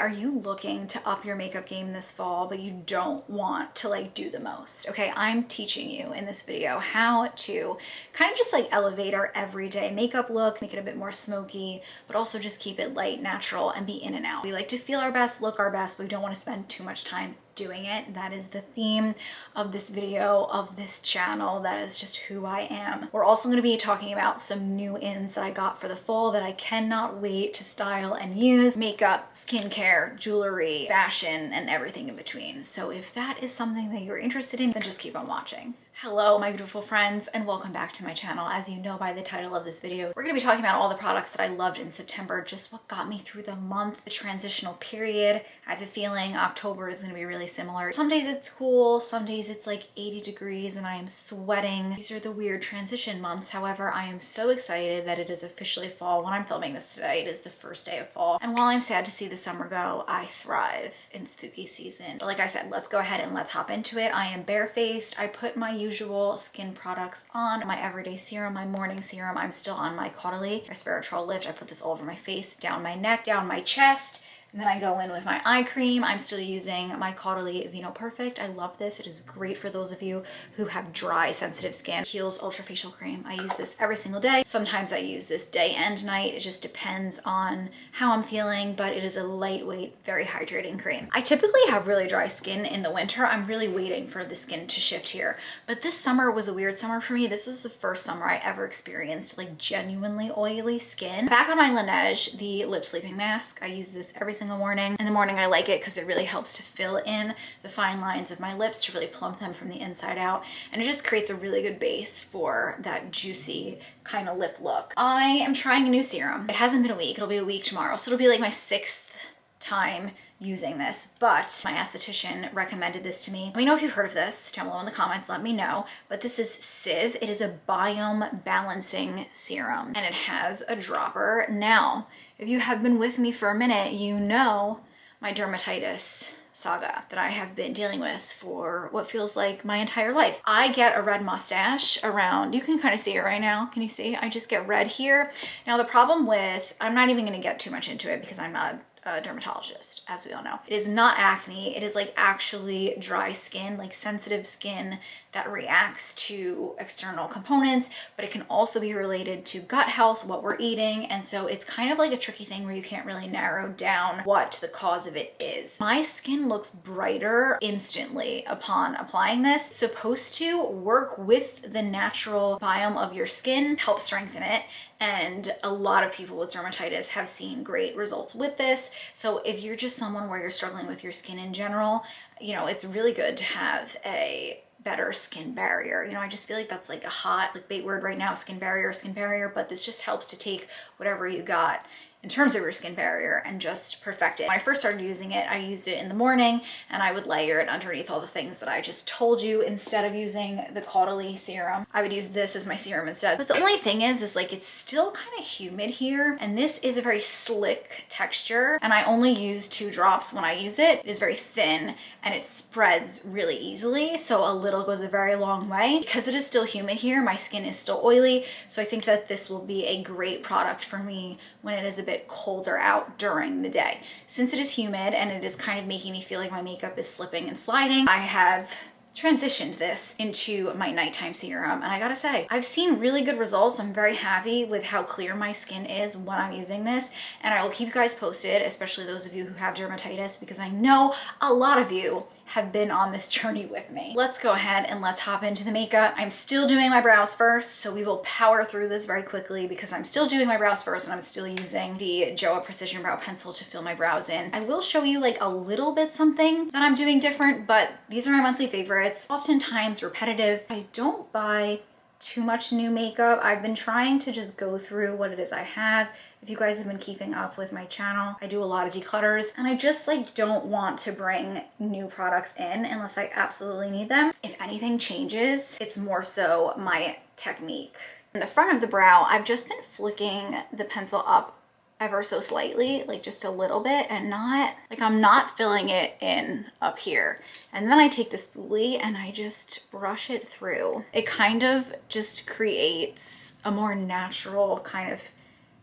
Are you looking to up your makeup game this fall, but you don't want to like do the most? Okay, I'm teaching you in this video how to kind of just like elevate our everyday makeup look, make it a bit more smoky, but also just keep it light, natural, and be in and out. We like to feel our best, look our best, but we don't want to spend too much time doing it. That is the theme of this video, of this channel. That is just who I am. We're also going to be talking about some new ins that I got for the fall that I cannot wait to style and use. Makeup, skincare, jewelry, fashion, and everything in between. So if that is something that you're interested in, then just keep on watching. Hello, my beautiful friends, and welcome back to my channel. As you know by the title of this video, we're going to be talking about all the products that I loved in September, just what got me through the month, the transitional period. I have a feeling October is going to be really similar. Some days it's cool, some days it's like 80 degrees and I am sweating. These are the weird transition months. However, I am so excited that it is officially fall. When I'm filming this today, it is the first day of fall. And while I'm sad to see the summer go, I thrive in spooky season. But like I said, let's go ahead and let's hop into it. I am barefaced. I put my usual skin products on, my everyday serum, my morning serum. I'm still on my Caudalie resveratrol lift. I put this all over my face, down my neck, down my chest. And then I go in with my eye cream. I'm still using my Caudalie Vino Perfect. I love this. It is great for those of you who have dry, sensitive skin. Kiehl's Ultra Facial Cream. I use this every single day. Sometimes I use this day and night. It just depends on how I'm feeling, but it is a lightweight, very hydrating cream. I typically have really dry skin in the winter. I'm really waiting for the skin to shift here. But this summer was a weird summer for me. This was the first summer I ever experienced like genuinely oily skin. Back on my Laneige, the lip sleeping mask. I use this every single morning. In the morning I like it because it really helps to fill in the fine lines of my lips, to really plump them from the inside out, and it just creates a really good base for that juicy kind of lip look. I am trying a new serum. It hasn't been a week, it'll be a week tomorrow, so it'll be like my 6th time using this, but my esthetician recommended this to me. Let me know if you've heard of this down below in the comments, let me know. But this is Civ. It is a biome balancing serum and it has a dropper. Now, if you have been with me for a minute, you know my dermatitis saga that I have been dealing with for what feels like my entire life. I get a red mustache around, you can kind of see it right now. Can you see? I just get red here. Now the problem with, I'm not even going to get too much into it because I'm not a dermatologist, as we all know. It is not acne. It is like actually dry skin, like sensitive skin that reacts to external components, but it can also be related to gut health, what we're eating. And so it's kind of like a tricky thing where you can't really narrow down what the cause of it is. My skin looks brighter instantly upon applying this. It's supposed to work with the natural biome of your skin, help strengthen it. And a lot of people with dermatitis have seen great results with this. So if you're just someone where you're struggling with your skin in general, you know, it's really good to have a better skin barrier. You know, I just feel like that's like a hot bait word right now, skin barrier, but this just helps to take whatever you got in terms of your skin barrier and just perfect it. When I first started using it, I used it in the morning and I would layer it underneath all the things that I just told you. Instead of using the Caudalie serum, I would use this as my serum instead. But the only thing is like it's still kind of humid here, and this is a very slick texture, and I only use 2 drops when I use it. It is very thin and it spreads really easily, so a little goes a very long way. Because it is still humid here, my skin is still oily, so I think that this will be a great product for me when it is a bit colder out during the day. Since it is humid and it is kind of making me feel like my makeup is slipping and sliding, I have transitioned this into my nighttime serum, and I gotta say, I've seen really good results. I'm very happy with how clear my skin is when I'm using this, and I will keep you guys posted, especially those of you who have dermatitis, because I know a lot of you have been on this journey with me. Let's go ahead and let's hop into the makeup. I'm still doing my brows first, so we will power through this very quickly because I'm still doing my brows first and I'm still using the JOA Precision Brow Pencil to fill my brows in. I will show you like a little bit something that I'm doing different, but these are my monthly favorites. Oftentimes repetitive. I don't buy too much new makeup. I've been trying to just go through what it is I have. If you guys have been keeping up with my channel, I do a lot of declutters, and I just like don't want to bring new products in unless I absolutely need them. If anything changes, it's more so my technique. In the front of the brow, I've just been flicking the pencil up ever so slightly, like just a little bit, and not like I'm not filling it in up here. And then I take the spoolie and I just brush it through. It kind of just creates a more natural kind of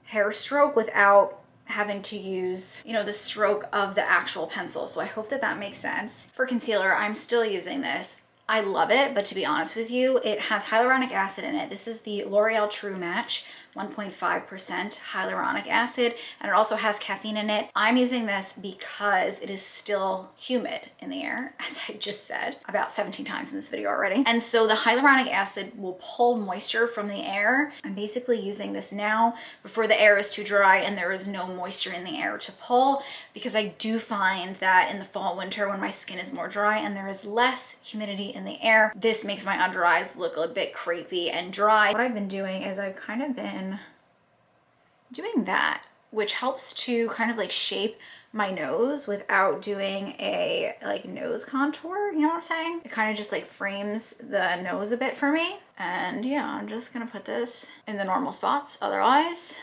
hair stroke without having to use, you know, the stroke of the actual pencil. So I hope that that makes sense. For concealer, I'm still using this. I love it, but to be honest with you, it has hyaluronic acid in it. This is the L'Oreal True Match, 1.5% hyaluronic acid, and it also has caffeine in it. I'm using this because it is still humid in the air, as I just said about 17 times in this video already. And so the hyaluronic acid will pull moisture from the air. I'm basically using this now before the air is too dry and there is no moisture in the air to pull, because I do find that in the fall, winter, when my skin is more dry and there is less humidity in the air, this makes my under eyes look a bit crepey and dry. What I've been doing is I've kind of been doing that, which helps to kind of like shape my nose without doing a like nose contour, you know what I'm saying? It kind of just like frames the nose a bit for me. And yeah, I'm just gonna put this in the normal spots, other eyes.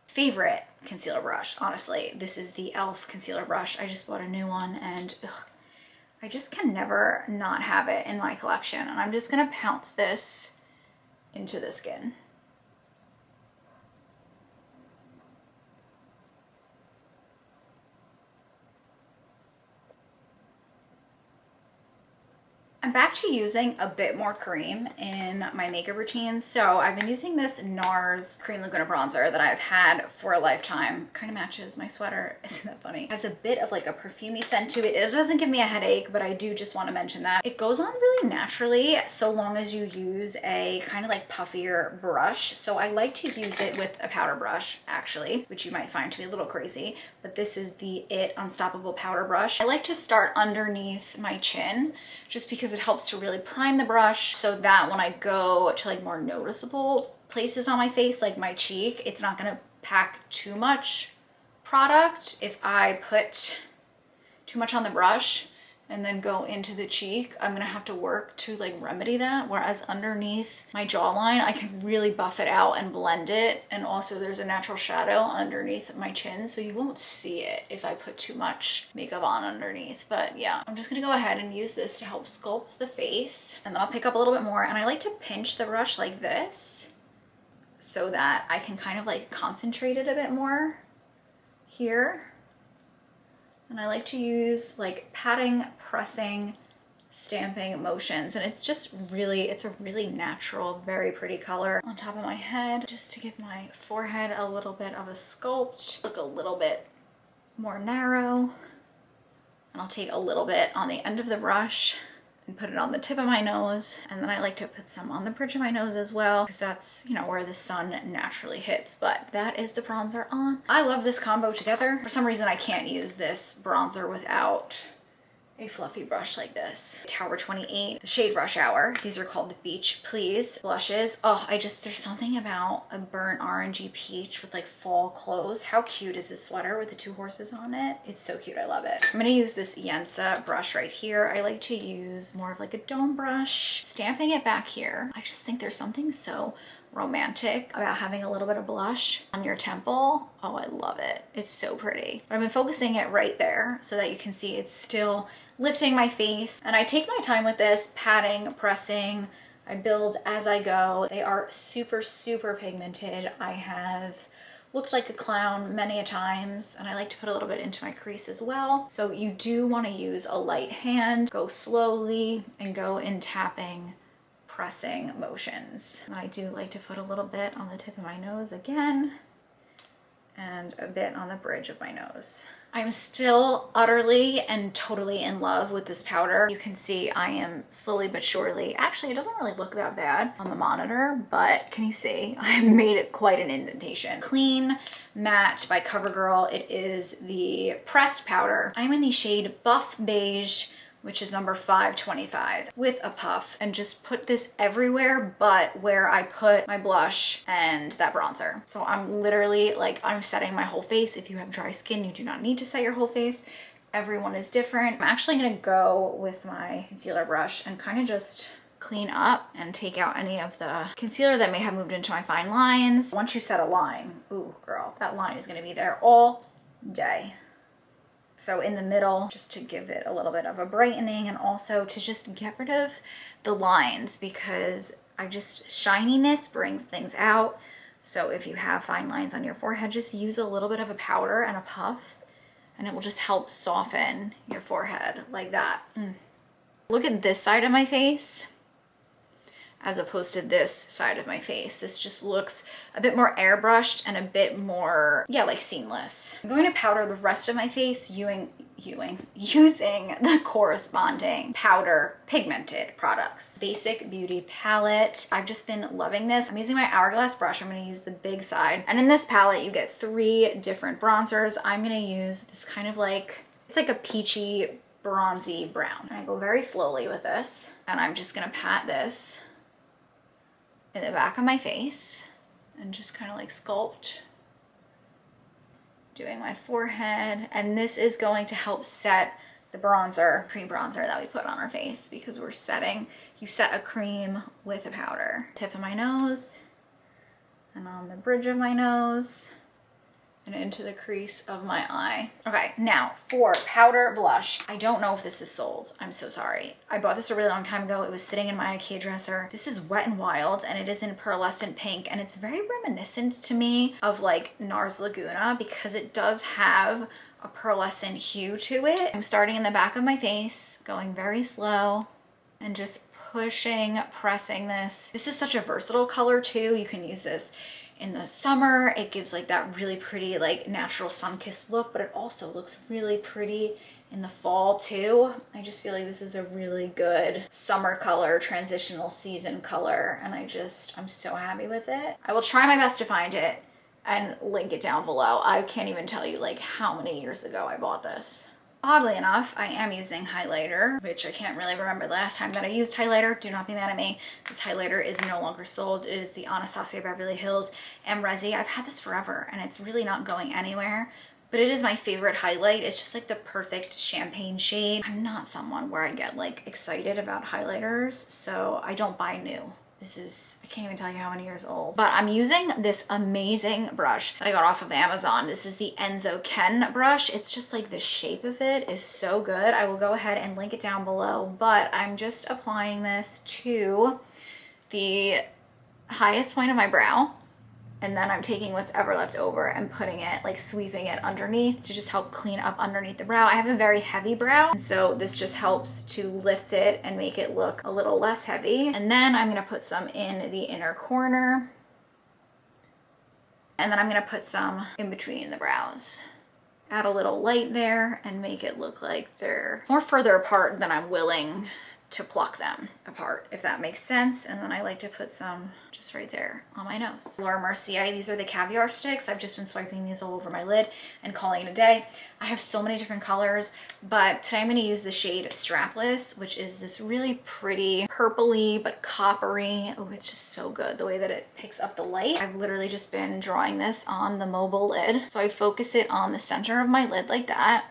Favorite concealer brush, honestly, this is the e.l.f. concealer brush. I just bought a new one and ugh, I just can never not have it in my collection. And I'm just gonna pounce this into the skin. I'm back to using a bit more cream in my makeup routine. So I've been using this NARS Cream Laguna bronzer that I've had for a lifetime. Kind of matches my sweater, isn't that funny? It has a bit of like a perfumey scent to it. It doesn't give me a headache, but I do just want to mention that. It goes on really naturally so long as you use a kind of like puffier brush. So I like to use it with a powder brush actually, which you might find to be a little crazy, but this is the IT Unstoppable powder brush. I like to start underneath my chin just because it helps to really prime the brush so that when I go to like more noticeable places on my face, like my cheek, it's not gonna pack too much product. If I put too much on the brush and then go into the cheek, I'm gonna have to work to like remedy that. Whereas underneath my jawline, I can really buff it out and blend it. And also there's a natural shadow underneath my chin, so you won't see it if I put too much makeup on underneath. But yeah, I'm just gonna go ahead and use this to help sculpt the face. And then I'll pick up a little bit more. And I like to pinch the brush like this so that I can kind of like concentrate it a bit more here. And I like to use like patting, pressing, stamping motions. And it's just really, it's a really natural, very pretty color on top of my head, just to give my forehead a little bit of a sculpt, look a little bit more narrow. And I'll take a little bit on the end of the brush and put it on the tip of my nose. And then I like to put some on the bridge of my nose as well, because that's, you know, where the sun naturally hits. But that is the bronzer on. I love this combo together. For some reason, I can't use this bronzer without a fluffy brush like this. Tower 28, the shade Rush Hour. These are called the Beach Please blushes. Oh, there's something about a burnt orangey peach with like fall clothes. How cute is this sweater with the two horses on it? It's so cute, I love it. I'm gonna use this Yensa brush right here. I like to use more of like a dome brush, stamping it back here. I just think there's something so romantic about having a little bit of blush on your temple. Oh, I love it. It's so pretty. But I've been focusing it right there so that you can see it's still lifting my face. And I take my time with this, patting, pressing. I build as I go. They are super, super pigmented. I have looked like a clown many a times, and I like to put a little bit into my crease as well. So you do want to use a light hand, go slowly, and go in tapping, pressing motions. And I do like to put a little bit on the tip of my nose again, and a bit on the bridge of my nose. I'm still utterly and totally in love with this powder. You can see I am slowly but surely, actually it doesn't really look that bad on the monitor, but can you see? I made it quite an indentation. Clean Matte by CoverGirl. It is the pressed powder. I'm in the shade Buff Beige, which is number 525, with a puff, and just put this everywhere but where I put my blush and that bronzer. So I'm literally like, I'm setting my whole face. If you have dry skin, you do not need to set your whole face. Everyone is different. I'm actually gonna go with my concealer brush and kind of just clean up and take out any of the concealer that may have moved into my fine lines. Once you set a line, ooh girl, that line is gonna be there all day. So in the middle, just to give it a little bit of a brightening, and also to just get rid of the lines, because shininess brings things out. So if you have fine lines on your forehead, just use a little bit of a powder and a puff, and it will just help soften your forehead like that. Look at this side of my face as opposed to this side of my face. This just looks a bit more airbrushed and a bit more, yeah, like seamless. I'm going to powder the rest of my face using the corresponding powder pigmented products. Basic Beauty palette. I've just been loving this. I'm using my Hourglass brush. I'm gonna use the big side. And in this palette, you get 3 different bronzers. I'm gonna use this kind of like, it's like a peachy, bronzy brown. And I go very slowly with this. And I'm just gonna pat this in the back of my face and just kind of like sculpt, doing my forehead. And this is going to help set the bronzer, cream bronzer that we put on our face, because we're setting, you set a cream with a powder. Tip of my nose and on the bridge of my nose and into the crease of my eye. Okay, now for powder blush. I don't know if this is sold. I'm so sorry. I bought this a really long time ago. It was sitting in my IKEA dresser. This is Wet n Wild, and it is in pearlescent pink, and it's very reminiscent to me of like NARS Laguna because it does have a pearlescent hue to it. I'm starting in the back of my face, going very slow, and just pushing, pressing this. This is such a versatile color too. You can use this in the summer. It gives like that really pretty like natural sun-kissed look, but it also looks really pretty in the fall too. I just feel like this is a really good summer color, transitional season color, and I'm so happy with it. I will try my best to find it and link it down below. I can't even tell you like how many years ago I bought this. Oddly enough, I am using highlighter, which I can't really remember the last time that I used highlighter. Do not be mad at me. This highlighter is no longer sold. It is the Anastasia Beverly Hills M-Resi. I've had this forever and it's really not going anywhere, but it is my favorite highlight. It's just like the perfect champagne shade. I'm not someone where I get like excited about highlighters, so I don't buy new. This is, I can't even tell you how many years old, but I'm using this amazing brush that I got off of Amazon. This is the Enzo Ken brush. It's just like the shape of it is so good. I will go ahead and link it down below, but I'm just applying this to the highest point of my brow. And then I'm taking what's ever left over and putting it, like sweeping it underneath to just help clean up underneath the brow. I have a very heavy brow, and so this just helps to lift it and make it look a little less heavy. And then I'm gonna put some in the inner corner. And then I'm gonna put some in between the brows. Add a little light there and make it look like they're more further apart than I'm willing to pluck them apart, if that makes sense. And then I like to put some just right there on my nose. Laura Mercier, these are the caviar sticks. I've just been swiping these all over my lid and calling it a day. I have so many different colors, but today I'm gonna use the shade Strapless, which is this really pretty purpley but coppery. Oh, it's just so good the way that it picks up the light. I've literally just been drawing this on the mobile lid. So I focus it on the center of my lid like that.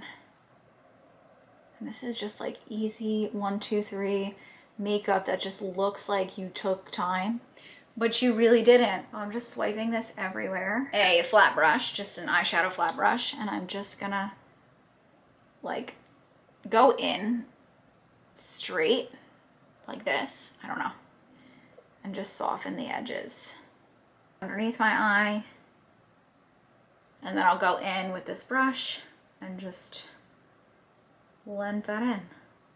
And this is just like easy 1, 2, 3 makeup that just looks like you took time, but you really didn't. I'm just swiping this everywhere. A flat brush, just an eyeshadow flat brush, and I'm just gonna like go in straight like this, I don't know, and just soften the edges underneath my eye. And then I'll go in with this brush and just blend that in.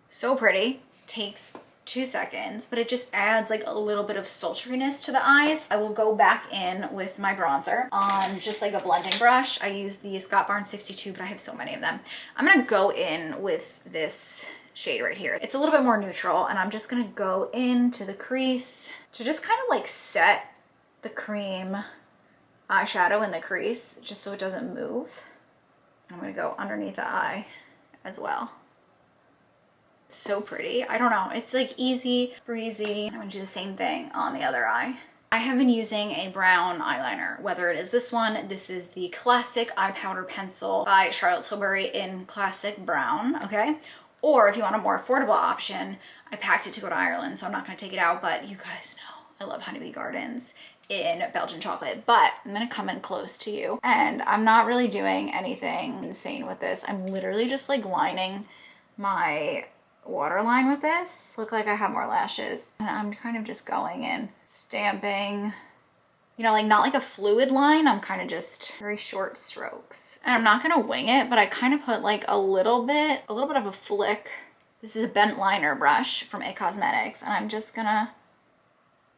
So pretty. Takes 2 seconds, but it just adds like a little bit of sultriness to the eyes. I will go back in with my bronzer on just like a blending brush. I use the Scott Barnes 62, but I have so many of them. I'm gonna go in with this shade right here. It's a little bit more neutral, and I'm just gonna go into the crease to just kind of like set the cream eyeshadow in the crease just so it doesn't move. I'm gonna go underneath the eye as well. So pretty. I don't know, it's like easy breezy. I'm gonna do the same thing on the other eye. I have been using a brown eyeliner, whether it is this one. This is the Classic Eye Powder Pencil by Charlotte Tilbury in Classic Brown, okay? Or if you want a more affordable option, I packed it to go to Ireland, so I'm not gonna take it out, but you guys know I love Honeybee Gardens in Belgian chocolate. But I'm gonna come in close to you, and I'm not really doing anything insane with this. I'm literally just like lining my waterline with this. Look like I have more lashes, and I'm kind of just going in, stamping You know, like not like a fluid line. I'm kind of just very short strokes. And I'm not gonna wing it, but I kind of put like a little bit of a flick. This is a bent liner brush from It Cosmetics, and I'm just gonna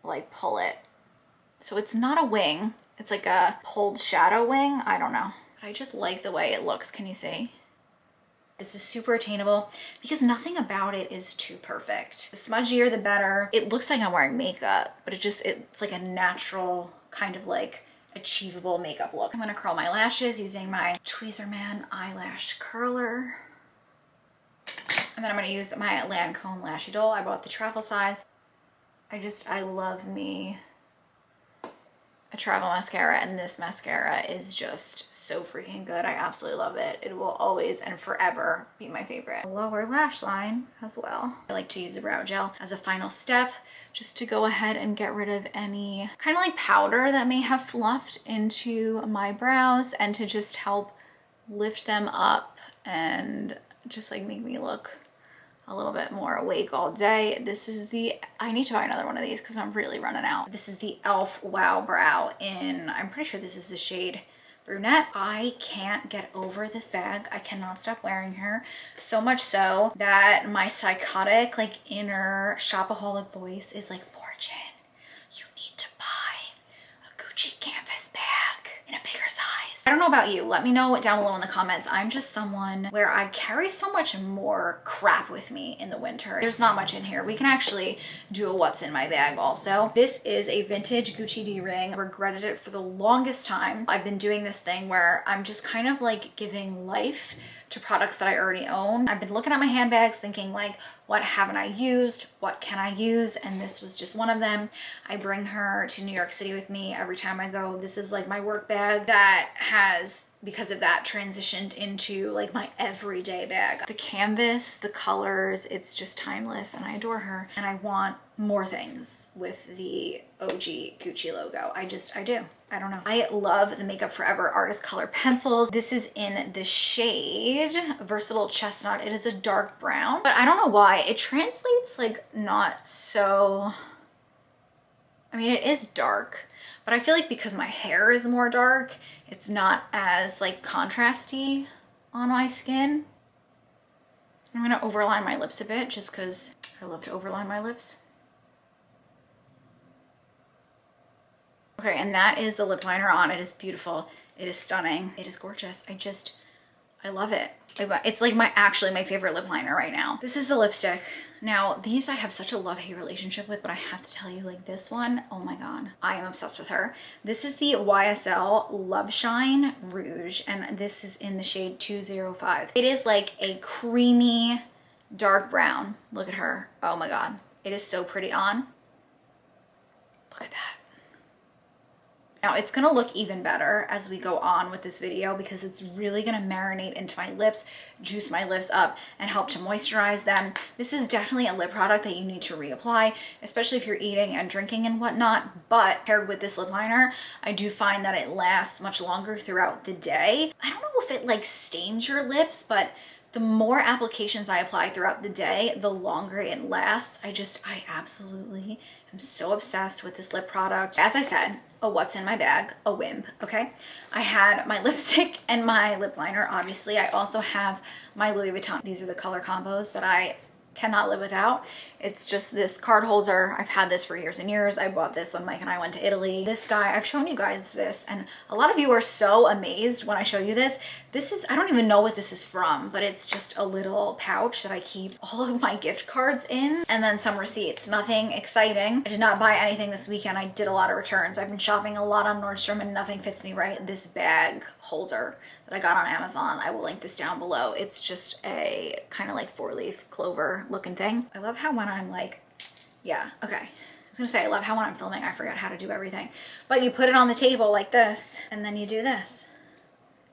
like pull it. So it's not a wing. It's like a pulled shadow wing. I don't know. I just like the way it looks. Can you see? This is super attainable because nothing about it is too perfect. The smudgier, the better. It looks like I'm wearing makeup, but it's like a natural kind of like achievable makeup look. I'm gonna curl my lashes using my Tweezerman eyelash curler. And then I'm gonna use my Lancome Lashy Doll. I bought the travel size. I love me a travel mascara, and this mascara is just so freaking good. I absolutely love it. It will always and forever be my favorite. Lower lash line as well. I like to use a brow gel as a final step just to go ahead and get rid of any kind of like powder that may have fluffed into my brows and to just help lift them up and just like make me look a little bit more awake all day. This is the, I need to buy another one of these because I'm really running out. This is the e.l.f. Wow Brow in, I'm pretty sure this is the shade Brunette. I can't get over this bag. I cannot stop wearing her. So much so that my psychotic, like inner shopaholic voice is like, Porchin, you need to buy a Gucci canvas bag in a bigger size. I don't know about you. Let me know down below in the comments. I'm just someone where I carry so much more crap with me in the winter. There's not much in here. We can actually do a what's in my bag also. This is a vintage Gucci D-ring. I regretted it for the longest time. I've been doing this thing where I'm just kind of like giving life to products that I already own. I've been looking at my handbags thinking like, what haven't I used? What can I use? And this was just one of them. I bring her to New York City with me every time I go. This is like my work bag that has, because of that, transitioned into like my everyday bag. The canvas, the colors, it's just timeless and I adore her. And I want more things with the OG Gucci logo. I do. I don't know. I love the Makeup Forever Artist Color Pencils. This is in the shade Versatile Chestnut. It is a dark brown, but I don't know why. It translates like not so, I mean, it is dark, but I feel like because my hair is more dark, it's not as like contrasty on my skin. I'm gonna overline my lips a bit just because I love to overline my lips. Okay, and that is the lip liner on. It is beautiful. It is stunning. It is gorgeous. I love it. It's like actually my favorite lip liner right now. This is the lipstick. Now, these I have such a love-hate relationship with, but I have to tell you, like this one, oh my God, I am obsessed with her. This is the YSL Love Shine Rouge, and this is in the shade 205. It is like a creamy dark brown. Look at her. Oh my God. It is so pretty on. Look at that. Now it's gonna look even better as we go on with this video because it's really gonna marinate into my lips, juice my lips up, and help to moisturize them. This is definitely a lip product that you need to reapply, especially if you're eating and drinking and whatnot, but paired with this lip liner, I do find that it lasts much longer throughout the day. I don't know if it like stains your lips, but the more applications I apply throughout the day, the longer it lasts. I absolutely am so obsessed with this lip product. As I said, a what's in my bag, a wimp, okay? I had my lipstick and my lip liner, obviously. I also have my Louis Vuitton. These are the color combos that I cannot live without. It's just this card holder. I've had this for years and years. I bought this when Mike and I went to Italy. This guy, I've shown you guys this, and a lot of you are so amazed when I show you this. This is, I don't even know what this is from, but it's just a little pouch that I keep all of my gift cards in, and then some receipts. Nothing exciting. I did not buy anything this weekend. I did a lot of returns. I've been shopping a lot on Nordstrom and nothing fits me right. This bag holder that I got on Amazon, I will link this down below. It's just a kind of like 4-leaf clover looking thing. I love how when I'm like, yeah, okay. I was gonna say, I love how when I'm filming, I forget how to do everything. But you put it on the table like this, and then you do this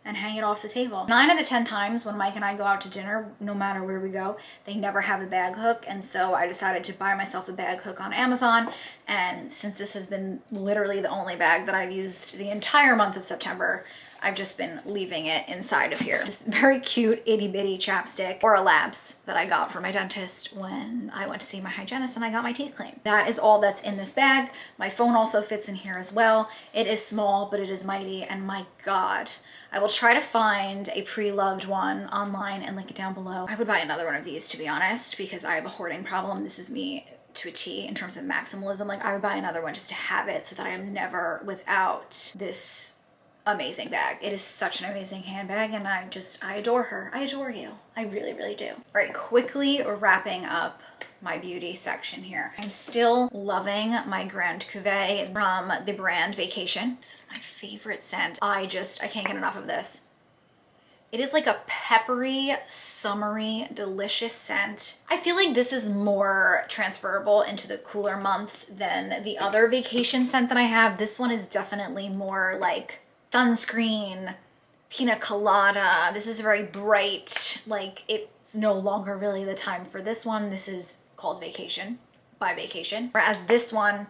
and hang it off the table. 9 out of 10 times when Mike and I go out to dinner, no matter where we go, they never have a bag hook. And so I decided to buy myself a bag hook on Amazon. And since this has been literally the only bag that I've used the entire month of September, I've just been leaving it inside of here. This very cute itty bitty chapstick, or a Labs, that I got from my dentist when I went to see my hygienist and I got my teeth cleaned. That is all that's in this bag. My phone also fits in here as well. It is small, but it is mighty, and my God, I will try to find a pre-loved one online and link it down below. I would buy another one of these, to be honest, because I have a hoarding problem. This is me to a T in terms of maximalism. Like, I would buy another one just to have it so that I am never without this amazing bag. It is such an amazing handbag, and I adore her. I adore you. I really, really do. All right, quickly wrapping up my beauty section here. I'm still loving my Grande Cuvée from the brand Vacation. This is my favorite scent. I can't get enough of this. It is like a peppery, summery, delicious scent. I feel like this is more transferable into the cooler months than the other Vacation scent that I have. This one is definitely more like sunscreen, pina colada. This is very bright. Like, it's no longer really the time for this one. This is called Vacation by Vacation. Whereas this one,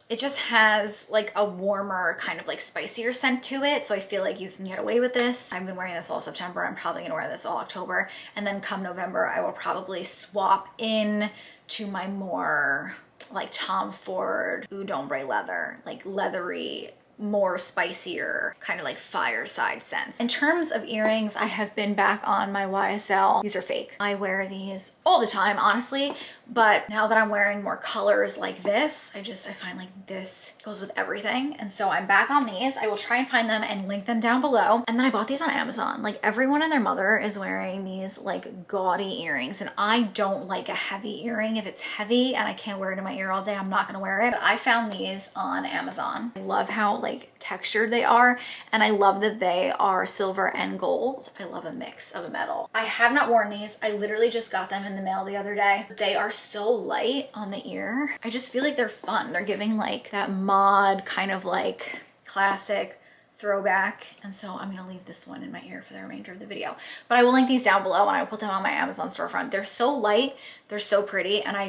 it just has like a warmer, kind of like spicier scent to it. So I feel like you can get away with this. I've been wearing this all September. I'm probably gonna wear this all October. And then come November, I will probably swap in to my more like Tom Ford Oud Ombre leather, like leathery, more spicier, kind of like fireside scents. In terms of earrings, I have been back on my YSL. These are fake. I wear these all the time, honestly, but now that I'm wearing more colors like this, I find like this goes with everything. And so I'm back on these. I will try and find them and link them down below. And then I bought these on Amazon. Like, everyone and their mother is wearing these like gaudy earrings, and I don't like a heavy earring. If it's heavy and I can't wear it in my ear all day, I'm not gonna wear it. But I found these on Amazon. I love how like textured they are, and I love that they are silver and gold. I love a mix of a metal. I have not worn these. I literally just got them in the mail the other day. They are so light on the ear. I just feel like they're fun. They're giving like that mod kind of like classic throwback, and so I'm gonna leave this one in my ear for the remainder of the video. But I will link these down below, and I will put them on my Amazon storefront. They're so light, they're so pretty, and I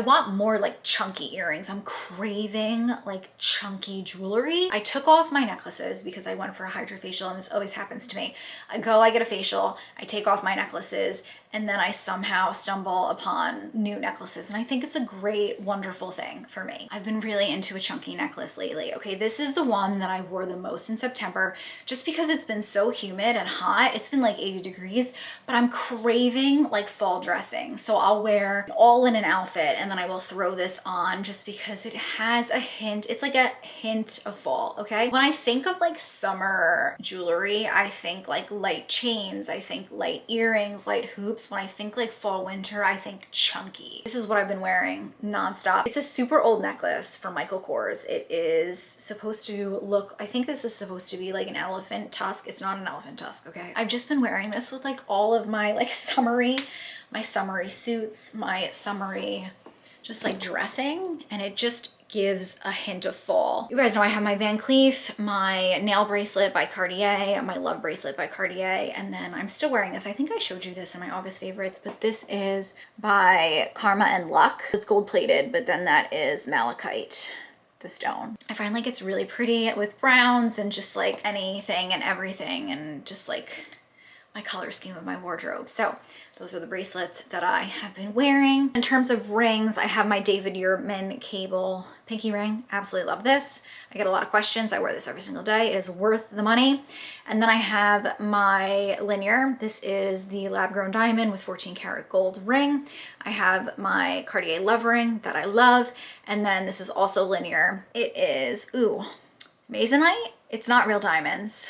want more like chunky earrings. I'm craving like chunky jewelry. I took off my necklaces because I went for a hydrofacial, and this always happens to me. I get a facial, I take off my necklaces, and then I somehow stumble upon new necklaces. And I think it's a great, wonderful thing for me. I've been really into a chunky necklace lately. Okay, this is the one that I wore the most in September, just because it's been so humid and hot. It's been like 80 degrees, but I'm craving like fall dressing. So I'll wear an all-linen outfit, and then I will throw this on just because it has a hint. It's like a hint of fall, okay? When I think of like summer jewelry, I think like light chains, I think light earrings, light hoops. When I think like fall, winter, I think chunky. This is what I've been wearing nonstop. It's a super old necklace from Michael Kors. It is supposed to look, I think this is supposed to be like an elephant tusk. It's not an elephant tusk, okay? I've just been wearing this with like all of my like summery suits, my summery just like dressing, and it just gives a hint of fall. You guys know I have my Van Cleef, my nail bracelet by Cartier, my love bracelet by Cartier, and then I'm still wearing this. I think I showed you this in my August favorites, but this is by Karma and Luck. It's gold plated, but then that is malachite, the stone. I find like it's really pretty with browns and just like anything and everything, and just like my color scheme of my wardrobe. So those are the bracelets that I have been wearing. In terms of rings, I have my David Yurman cable pinky ring. Absolutely love this. I get a lot of questions. I wear this every single day. It is worth the money. And then I have my linear. This is the lab grown diamond with 14 karat gold ring. I have my Cartier love ring that I love. And then this is also linear. It is, Masonite. It's not real diamonds.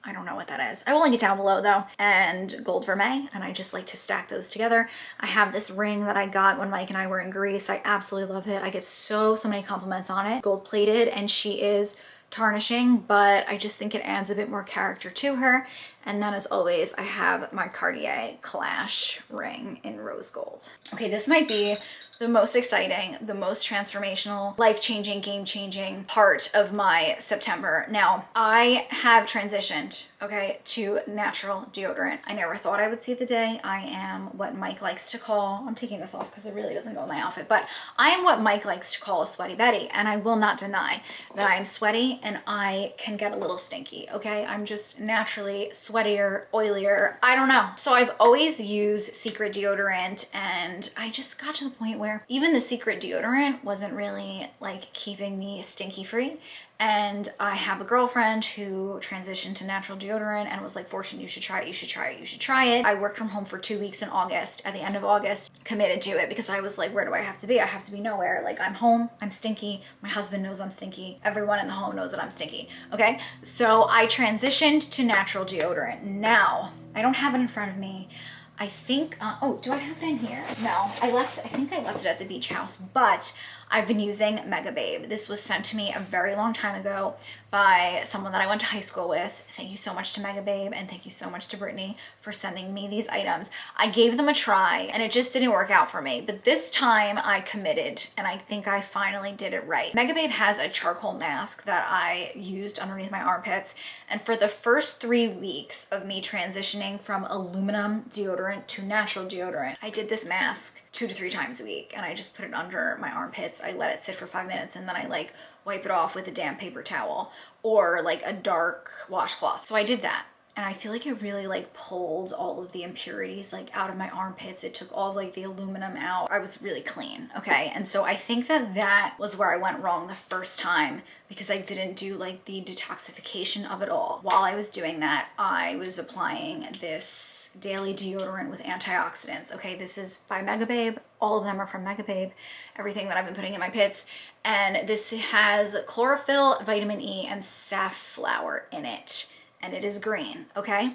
I don't know what that is. I will link it down below though. And gold vermeil, and I just like to stack those together. I have this ring that I got when Mike and I were in Greece. I absolutely love it. I get so many compliments on it. Gold plated, and she is tarnishing, but I just think it adds a bit more character to her. And then as always, I have my Cartier Clash ring in rose gold. Okay, this might be the most exciting, the most transformational, life-changing, game-changing part of my September. Now, I have transitioned, okay, to natural deodorant. I never thought I would see the day. I am what Mike likes to call, I'm taking this off because it really doesn't go with my outfit, but I am what Mike likes to call a sweaty Betty, and I will not deny that I'm sweaty and I can get a little stinky, okay? I'm just naturally sweatier, oilier, I don't know. So I've always used Secret deodorant, and I just got to the point where even the Secret deodorant wasn't really like keeping me stinky free. And I have a girlfriend who transitioned to natural deodorant and was like, Fortune, you should try it, you should try it, you should try it. I worked from home for 2 weeks in August. At the end of August, committed to it because I was like, where do I have to be? I have to be nowhere. Like, I'm home, I'm stinky. My husband knows I'm stinky. Everyone in the home knows that I'm stinky, okay? So I transitioned to natural deodorant. Now, I don't have it in front of me. I think, oh, do I have it in here? No, I think I left it at the beach house, but I've been using Mega Babe. This was sent to me a very long time ago by someone that I went to high school with. Thank you so much to Mega Babe, and thank you so much to Brittany for sending me these items. I gave them a try and it just didn't work out for me, but this time I committed and I think I finally did it right. Mega Babe has a charcoal mask that I used underneath my armpits, and for the first 3 weeks of me transitioning from aluminum deodorant to natural deodorant, I did this mask 2 to 3 times a week, and I just put it under my armpits. I let it sit for 5 minutes and then I like wipe it off with a damp paper towel or like a dark washcloth. So I did that. And I feel like it really like pulled all of the impurities like out of my armpits. It took all like the aluminum out. I was really clean, okay? And so I think that that was where I went wrong the first time, because I didn't do like the detoxification of it all. While I was doing that, I was applying this daily deodorant with antioxidants. Okay, this is by Mega Babe. All of them are from Mega Babe, everything that I've been putting in my pits. And this has chlorophyll, vitamin E, and safflower in it. And it is green, okay?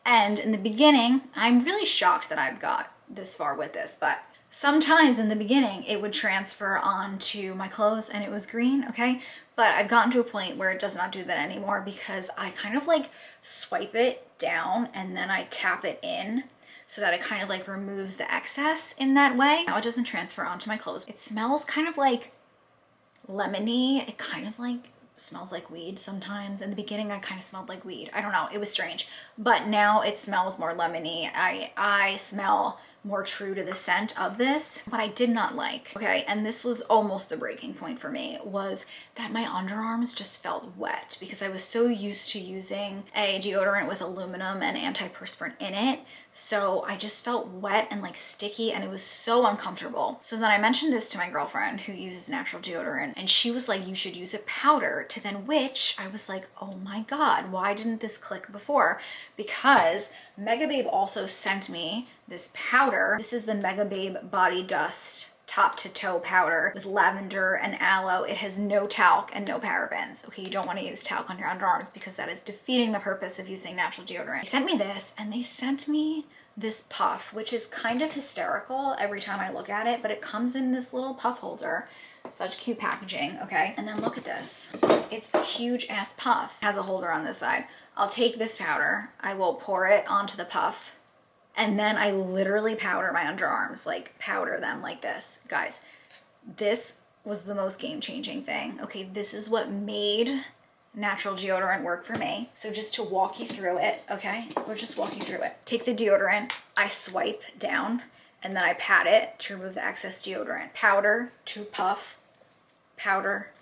And in the beginning, I'm really shocked that I've got this far with this, but sometimes in the beginning, it would transfer onto my clothes and it was green, okay? But I've gotten to a point where it does not do that anymore because I kind of like swipe it down and then I tap it in so that it kind of like removes the excess in that way. Now it doesn't transfer onto my clothes. It smells kind of like lemony. It kind of like smells like weed sometimes. In the beginning, I kind of smelled like weed. I don't know, it was strange. But now it smells more lemony. I smell more true to the scent of this. What I did not like, okay, and this was almost the breaking point for me, was that my underarms just felt wet because I was so used to using a deodorant with aluminum and antiperspirant in it. So I just felt wet and like sticky, and it was so uncomfortable. So then I mentioned this to my girlfriend who uses natural deodorant, and she was like, you should use a powder. To then which I was like, oh my God, why didn't this click before? Because Mega Babe also sent me this powder. This is the Mega Babe Body Dust top to toe powder with lavender and aloe. It has no talc and no parabens. Okay, you don't want to use talc on your underarms because that is defeating the purpose of using natural deodorant. They sent me this, and they sent me this puff, which is kind of hysterical every time I look at it, but it comes in this little puff holder. Such cute packaging, okay? And then look at this. It's a huge ass puff. It has a holder on this side. I'll take this powder, I will pour it onto the puff, and then I literally powder my underarms, like powder them like this. Guys, this was the most game-changing thing. Okay, this is what made natural deodorant work for me. So just to walk you through it, okay? We'll just walk you through it. Take the deodorant, I swipe down, and then I pat it to remove the excess deodorant. Powder to puff, powder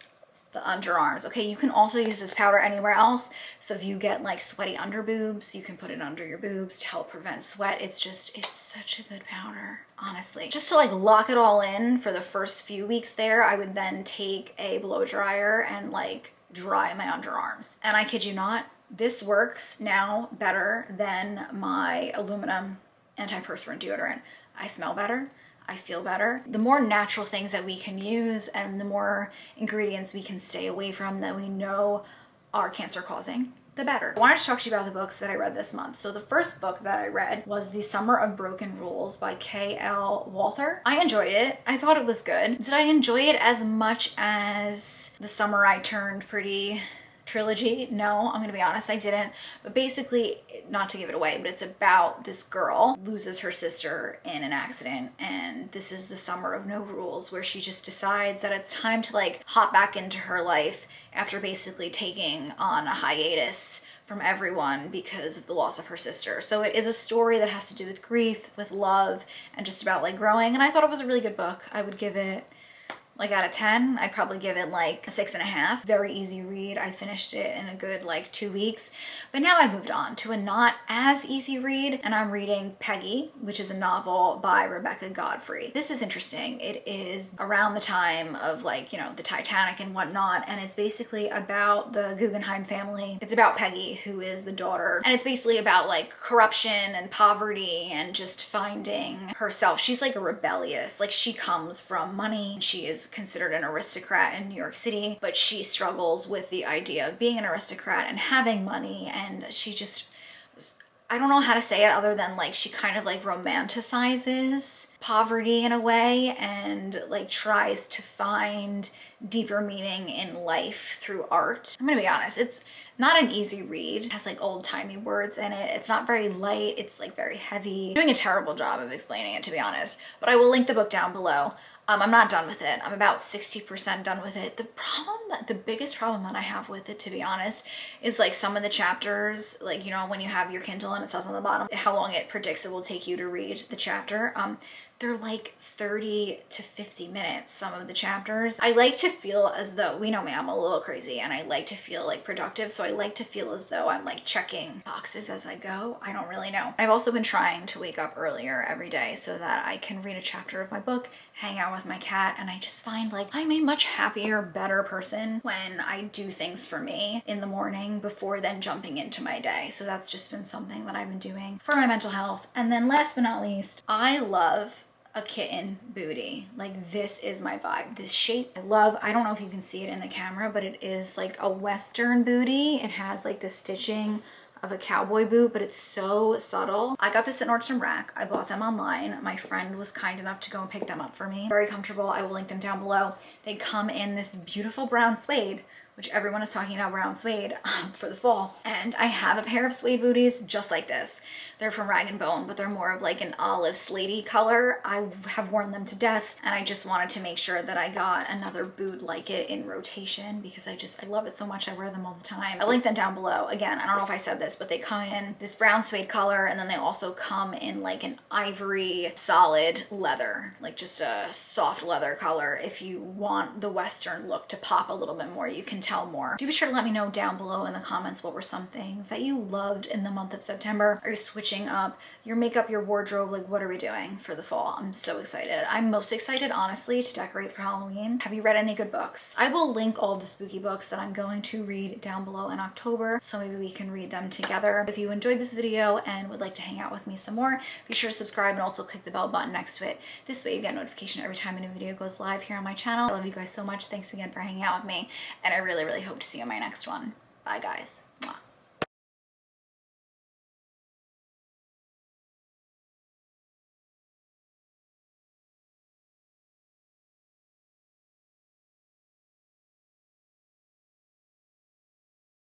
the underarms. Okay, you can also use this powder anywhere else. So if you get like sweaty under boobs, you can put it under your boobs to help prevent sweat. It's such a good powder, honestly. Just to like lock it all in for the first few weeks there, I would then take a blow dryer and like dry my underarms. And I kid you not, this works now better than my aluminum antiperspirant deodorant. I smell better. I feel better. The more natural things that we can use and the more ingredients we can stay away from that we know are cancer causing, the better. I wanted to talk to you about the books that I read this month. So the first book that I read was The Summer of Broken Rules by K.L. Walther. I enjoyed it. I thought it was good. Did I enjoy it as much as The Summer I Turned Pretty trilogy. No, I'm gonna be honest, I didn't. But basically, not to give it away, but it's about this girl loses her sister in an accident, and this is the summer of no rules, where she just decides that it's time to like hop back into her life after basically taking on a hiatus from everyone because of the loss of her sister. So it is a story that has to do with grief, with love, and just about like growing. And I thought it was a really good book. I would give it, like, out of 10, I'd probably give it like a 6.5. Very easy read. I finished it in a good like 2 weeks. But now I've moved on to a not as easy read, and I'm reading Peggy, which is a novel by Rebecca Godfrey. This is interesting. It is around the time of like, you know, the Titanic and whatnot, and it's basically about the Guggenheim family. It's about Peggy, who is the daughter, and it's basically about like corruption and poverty and just finding herself. She's like a rebellious, like she comes from money. She is considered an aristocrat in New York City, but she struggles with the idea of being an aristocrat and having money, and she just, I don't know how to say it other than like she kind of like romanticizes poverty in a way and like tries to find deeper meaning in life through art. I'm gonna be honest, it's not an easy read. It has like old-timey words in it. It's not very light. It's like very heavy. I'm doing a terrible job of explaining it, to be honest, but I will link the book down below. I'm not done with it. I'm about 60% done with it. The biggest problem that I have with it, to be honest, is like some of the chapters, like, you know, when you have your Kindle and it says on the bottom how long it predicts it will take you to read the chapter. They're like 30 to 50 minutes, some of the chapters. I like to feel as though, we know me, I'm a little crazy, and I like to feel like productive. So I like to feel as though I'm like checking boxes as I go. I don't really know. I've also been trying to wake up earlier every day so that I can read a chapter of my book, hang out with my cat, and I just find like I'm a much happier, better person when I do things for me in the morning before then jumping into my day. So that's just been something that I've been doing for my mental health. And then last but not least, I love a kitten booty. Like, this is my vibe. This shape I love. I don't know if you can see it in the camera, but it is like a Western booty. It has like the stitching of a cowboy boot, but it's so subtle. I got this at Nordstrom Rack. I bought them online. My friend was kind enough to go and pick them up for me. Very comfortable. I will link them down below. They come in this beautiful brown suede, which everyone is talking about brown suede for the fall. And I have a pair of suede booties just like this. They're from Rag & Bone, but they're more of like an olive slatey color. I have worn them to death, and I just wanted to make sure that I got another boot like it in rotation because I love it so much. I wear them all the time. I'll link them down below. Again, I don't know if I said this, but they come in this brown suede color, and then they also come in like an ivory solid leather, like just a soft leather color. If you want the Western look to pop a little bit more, you can tell more. Do be sure to let me know down below in the comments what were some things that you loved in the month of September. Are you switching up your makeup, your wardrobe? Like, what are we doing for the fall? I'm so excited. I'm most excited, honestly, to decorate for Halloween. Have you read any good books? I will link all the spooky books that I'm going to read down below in October, so maybe we can read them together. If you enjoyed this video and would like to hang out with me some more, be sure to subscribe and also click the bell button next to it. This way you get a notification every time a new video goes live here on my channel. I love you guys so much. Thanks again for hanging out with me, and I really, really hope to see you in my next one. Bye, guys. Mwah.